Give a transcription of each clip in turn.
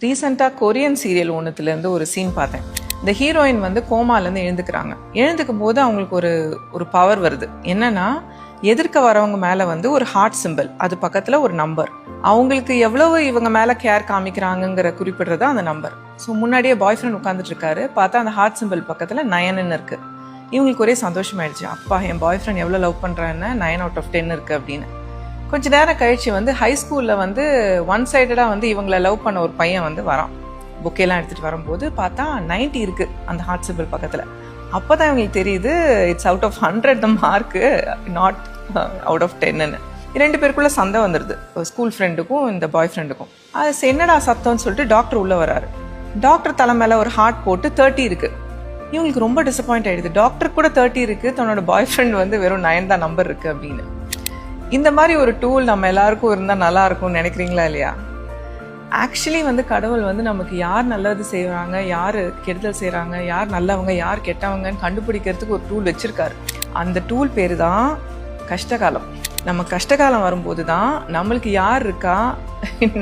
ரீசெண்டாக Korean serial ஒன்றுத்துலேருந்து ஒரு scene பார்த்தேன். இந்த ஹீரோயின் வந்து கோமாலேருந்து எழுந்துக்கிறாங்க. எழுந்துக்கும் போது அவங்களுக்கு ஒரு பவர் வருது. என்னன்னா, எதிர்க்க வரவங்க மேலே வந்து ஒரு ஹார்ட் சிம்பிள், அது பக்கத்தில் ஒரு நம்பர். அவங்களுக்கு எவ்வளவு இவங்க மேலே கேர் காமிக்கிறாங்கங்கிற குறிப்பிடுறது அந்த நம்பர். ஸோ முன்னாடியே பாய் ஃப்ரெண்ட் உட்காந்துட்டு இருக்காரு. பார்த்தா அந்த ஹார்ட் சிம்பிள் பக்கத்தில் 9ன்னு இருக்கு. இவங்களுக்கு ஒரே சந்தோஷமாயிடுச்சு. அப்பா, என் பாய் ஃப்ரெண்ட் எவ்வளோ லவ் பண்ணுறான்னு 9 out of 10 இருக்கு அப்படின்னு. கொஞ்ச நேரம் கழிச்சு வந்து ஹை ஸ்கூலில் வந்து ஒன் சைடடாக வந்து இவங்களை லவ் பண்ண ஒரு பையன் வந்து வரான். புக்கெல்லாம் எடுத்துகிட்டு வரும்போது பார்த்தா 90 இருக்குது அந்த ஹார்ட் சிம்பிள் பக்கத்தில். அப்போ தான் இவங்களுக்கு தெரியுது, it's out of 100 the mark, not out of 10ன்னு. 2 பேருக்குள்ளே சண்டை வந்துடுது, ஸ்கூல் ஃப்ரெண்டுக்கும் இந்த பாய் ஃப்ரெண்டுக்கும். அது என்னடா சத்தம்னு சொல்லிட்டு டாக்டர் உள்ளே வராரு. டாக்டர் தலை மேலே ஒரு ஹார்ட் போட்டு 30 இருக்குது. இவங்களுக்கு ரொம்ப டிசப்பாயிண்ட் ஆகிடுது. டாக்டர் கூட 30 இருக்குது, தன்னோட பாய் ஃப்ரெண்ட் வந்து வெறும் 9 தான் நம்பர் இருக்குது அப்படின்னு. இந்த மாதிரி ஒரு டூல் நம்ம எல்லாருக்கும் இருந்தால் நல்லா இருக்கும்னு நினைக்கிறீங்களா இல்லையா? ஆக்சுவலி வந்து கடவுள் வந்து நமக்கு யார் நல்லது செய்கிறாங்க, யார் கெடுதல் செய்கிறாங்க, யார் நல்லவங்க யார் கெட்டவங்கன்னு கண்டுபிடிக்கிறதுக்கு ஒரு டூல் வச்சுருக்காரு. அந்த டூல் பேர் தான் கஷ்டகாலம். நம்ம கஷ்டகாலம் வரும்போது தான் நம்மளுக்கு யார் இருக்கா,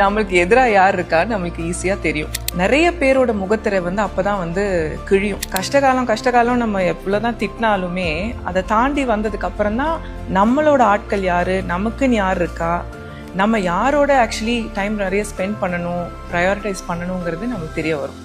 நம்மளுக்கு எதிராக யார் இருக்கான்னு நம்மளுக்கு ஈஸியாக தெரியும். நிறைய பேரோட முகத்திரை வந்து அப்போ தான் வந்து கிழியும். கஷ்டகாலம் நம்ம எவ்வளோதான் திட்டினாலுமே அதை தாண்டி வந்ததுக்கு அப்புறம் தான் நம்மளோட ஆட்கள் யார், நமக்குன்னு யார் இருக்கா, நம்ம யாரோட ஆக்சுவலி டைம் நிறைய ஸ்பெண்ட் பண்ணணும், ப்ரையாரிட்டைஸ் பண்ணணுங்கிறது நமக்கு தெரிய வரும்.